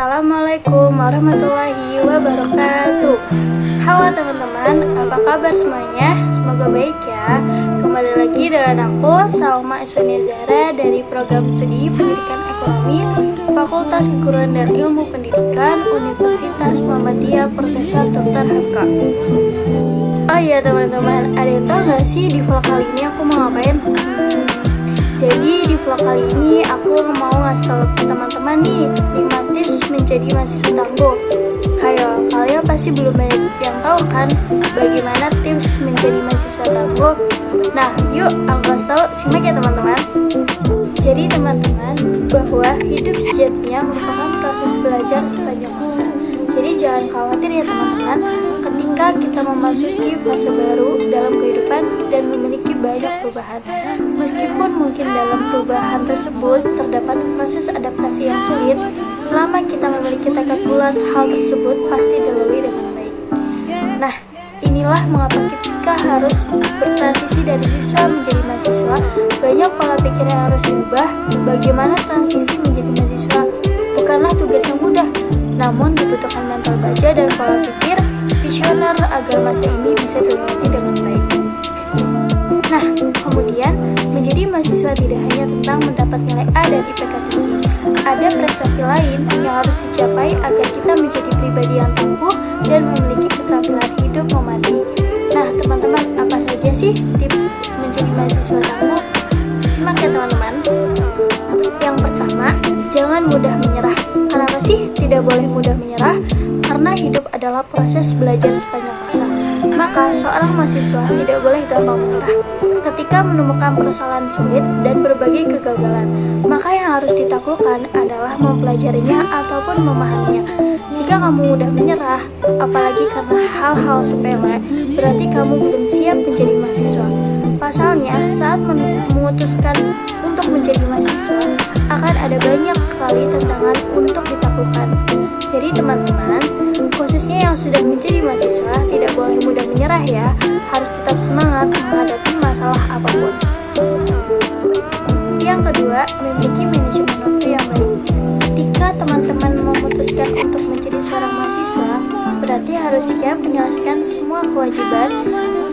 Assalamualaikum warahmatullahi wabarakatuh. Halo teman-teman, apa kabar semuanya? Semoga baik ya. Kembali lagi dengan aku, Salma Isfania Zahra dari Program Studi Pendidikan Ekonomi Fakultas Keguruan dan Ilmu Pendidikan Universitas Muhammadiyah Profesor Dr. Hamka. Oh iya teman-teman, ada yang tahu gak sih di vlog kali ini aku mau ngapain? Jadi di vlog kali ini aku mau ngasih tahu ke teman-teman nih 5 tips menjadi mahasiswa tangguh. Hayo, kalian pasti belum banyak yang tahu kan bagaimana tips menjadi mahasiswa tangguh. Nah, yuk aku kasih tahu, simak ya teman-teman. Jadi teman-teman, bahwa hidup sejatinya merupakan proses belajar sepanjang masa. Jadi jangan khawatir ya teman-teman, ketika kita memasuki fase baru dalam kehidupan dan memiliki banyak perubahan. Meskipun mungkin dalam perubahan tersebut terdapat proses adaptasi yang sulit, selama kita memiliki tekad bulat, hal tersebut pasti dilalui dengan baik. Nah, inilah mengapa kita harus bertransisi dari siswa menjadi mahasiswa. Banyak pola pikir yang harus diubah. Bagaimana transisi menjadi mahasiswa bukanlah tugas yang mudah, namun dibutuhkan mental baja dan pola pikir visioner agar masa ini bisa dilewati dengan baik. Nah, kemudian menjadi mahasiswa tidak hanya tentang mendapat nilai A dan IPK tinggi. Ada prestasi lain yang harus dicapai agar kita menjadi pribadi yang tangguh dan memiliki keterampilan hidup memadai. Nah, teman-teman, apa saja sih tips menjadi mahasiswa tangguh? Simak ya teman-teman. Yang pertama, jangan mudah menyerah. Kenapa sih tidak boleh mudah menyerah? Karena hidup adalah proses belajar sepanjang masa. Maka seorang mahasiswa tidak boleh gampang menyerah. Ketika menemukan persoalan sulit dan berbagai kegagalan, maka yang harus ditaklukkan adalah mempelajarinya ataupun memahaminya. Jika kamu mudah menyerah, apalagi karena hal-hal sepele, berarti kamu belum siap menjadi mahasiswa. Pasalnya, saat memutuskan untuk menjadi mahasiswa, akan ada banyak sekali tantangan untuk ditaklukkan. Jadi teman-teman, khususnya yang sudah menjadi mahasiswa, tidak boleh mudah menyerah ya. Harus tetap semangat menghadapi masalah apapun. Yang kedua, memiliki manajemen waktu yang baik. Ketika teman-teman memutuskan untuk menjadi seorang mahasiswa, berarti harus siap menyelesaikan semua kewajiban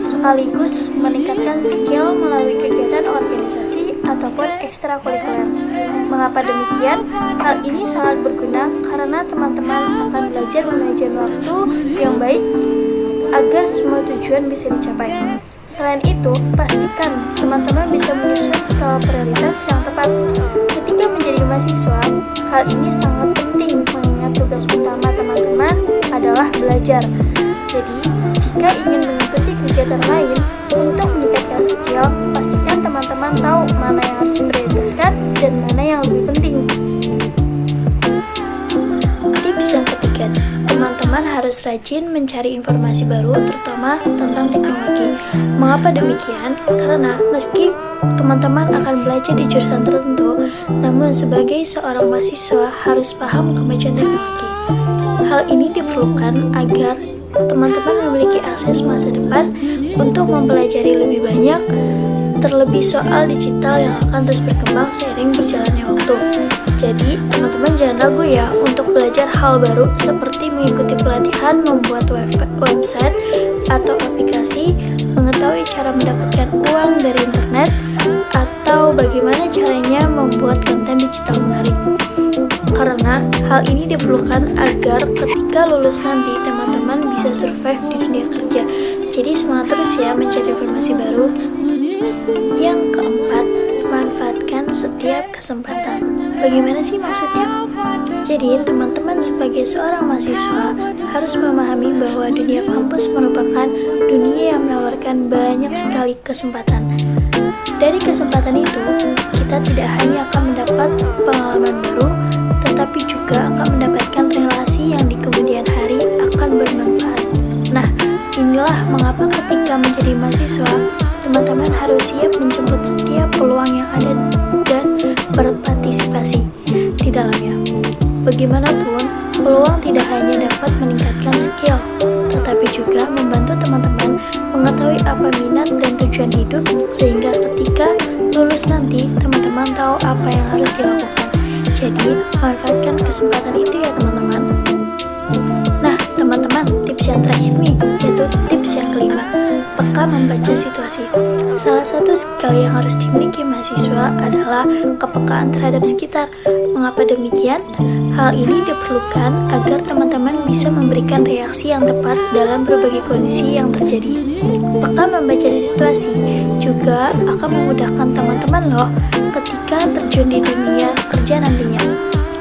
sekaligus meningkatkan skill melalui kegiatan organisasi ataupun ekstrakurikuler. Mengapa demikian? Hal ini sangat berguna karena teman-teman akan belajar manajemen waktu yang baik agar semua tujuan bisa dicapai. Selain itu, pastikan teman-teman bisa menyusun skala prioritas yang tepat. Ketika menjadi mahasiswa, hal ini sangat penting mengingat tugas utama teman-teman adalah belajar. Jadi, jika ingin mengikuti kegiatan lain untuk meningkatkan skill, pastikan teman-teman tahu mana yang harus diprioritaskan dan mana yang lebih penting. Tips yang ketiga, teman-teman harus rajin mencari informasi baru, terutama tentang teknologi. Mengapa demikian? Karena meski teman-teman akan belajar di jurusan tertentu, namun sebagai seorang mahasiswa harus paham kemajuan teknologi. Hal ini diperlukan agar teman-teman memiliki akses masa depan untuk mempelajari lebih banyak, terlebih soal digital yang akan terus berkembang seiring berjalannya waktu. Jadi, teman-teman jangan ragu ya untuk belajar hal baru seperti mengikuti pelatihan membuat website atau aplikasi, mengetahui cara mendapatkan uang dari internet, atau bagaimana caranya membuat konten digital menarik. Karena hal ini diperlukan agar ketika lulus nanti teman-teman bisa survive di dunia kerja. Jadi semangat terus ya mencari informasi baru. Yang keempat, manfaatkan setiap kesempatan. Bagaimana sih maksudnya? Jadi teman-teman sebagai seorang mahasiswa harus memahami bahwa dunia kampus merupakan dunia yang menawarkan banyak sekali kesempatan. Dari kesempatan itu, kita tidak hanya akan mendapat pengalaman baru, tetapi juga akan mendapatkan relasi yang di kemudian hari akan bermanfaat. Nah, inilah mengapa ketika menjadi mahasiswa, teman-teman harus siap menjemput setiap peluang yang ada dan berpartisipasi di dalamnya. Bagaimanapun, peluang tidak hanya dapat meningkatkan skill, tetapi juga membantu teman-teman mengetahui apa minat dan tujuan tujuan hidup, sehingga ketika lulus nanti teman-teman tahu apa yang harus dilakukan. Jadi manfaatkan kesempatan itu ya teman-teman. Nah teman-teman, tips yang terakhir nih, yaitu tips yang kelima, peka membaca situasi. Salah satu skill yang harus dimiliki mahasiswa adalah kepekaan terhadap sekitar. Mengapa demikian? Hal ini diperlukan agar teman-teman bisa memberikan reaksi yang tepat dalam berbagai kondisi yang terjadi. Peka membaca situasi juga akan memudahkan teman-teman loh ketika terjun di dunia kerja nantinya.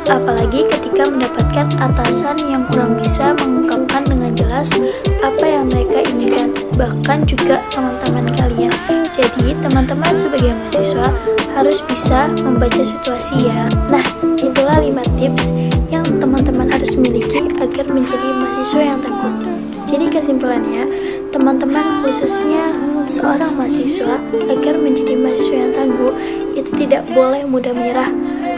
Apalagi ketika mendapatkan atasan yang kurang bisa mengungkapkan dengan jelas apa yang mereka inginkan, bahkan juga teman-teman kalian. Jadi teman-teman sebagai mahasiswa harus bisa membaca situasi ya. Nah, itulah 5 tips yang teman-teman harus miliki agar menjadi mahasiswa yang tangguh. Jadi kesimpulannya, teman-teman khususnya seorang mahasiswa agar menjadi mahasiswa yang tangguh itu tidak boleh mudah menyerah,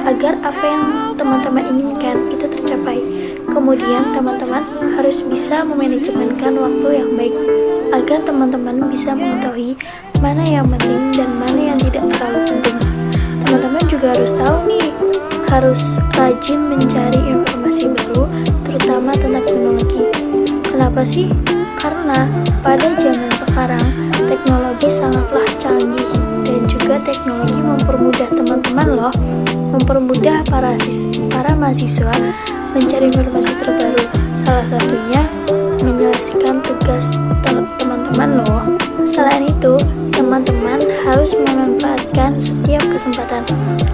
agar apa yang teman-teman inginkan itu tercapai. Kemudian teman-teman harus bisa memanajemenkan waktu yang baik, agar teman-teman bisa mengetahui mana yang penting dan mana yang tidak terlalu penting. Teman-teman juga harus tahu nih, harus rajin mencari informasi baru, terutama tentang teknologi. Kenapa sih? Karena pada zaman sekarang teknologi sangatlah canggih, dan juga teknologi mempermudah teman-teman loh, mempermudah para mahasiswa mencari informasi terbaru. Salah satunya menyelesaikan tugas teman-teman loh. Selain itu, teman-teman harus memanfaatkan setiap kesempatan,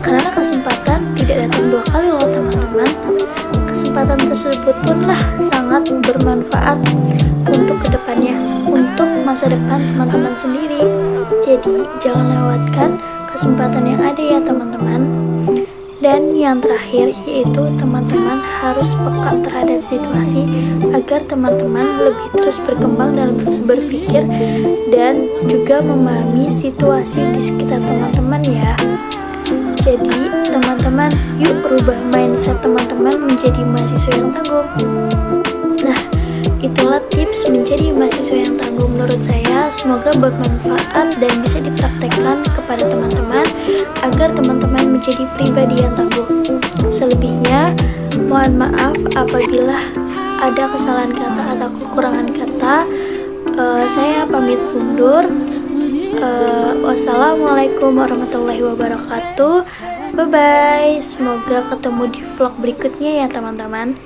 karena kesempatan tidak datang 2 kali loh teman-teman. Kesempatan tersebut punlah sangat bermanfaat untuk kedepannya, untuk masa depan teman-teman sendiri. Jadi jangan lewatkan kesempatan yang ada ya teman-teman. Dan yang terakhir yaitu teman-teman harus peka terhadap situasi agar teman-teman lebih terus berkembang dalam berpikir dan juga memahami situasi di sekitar teman-teman ya. Jadi teman-teman, yuk rubah mindset teman-teman menjadi mahasiswa yang tangguh. Nah, itulah tips menjadi mahasiswa yang tangguh menurut saya. Semoga bermanfaat dan bisa dipraktekkan kepada teman-teman agar teman-teman menjadi pribadi yang tangguh. Selebihnya, mohon maaf apabila ada kesalahan kata atau kekurangan kata. Saya pamit undur. Wassalamualaikum warahmatullahi wabarakatuh. Bye bye. Semoga ketemu di vlog berikutnya ya teman-teman.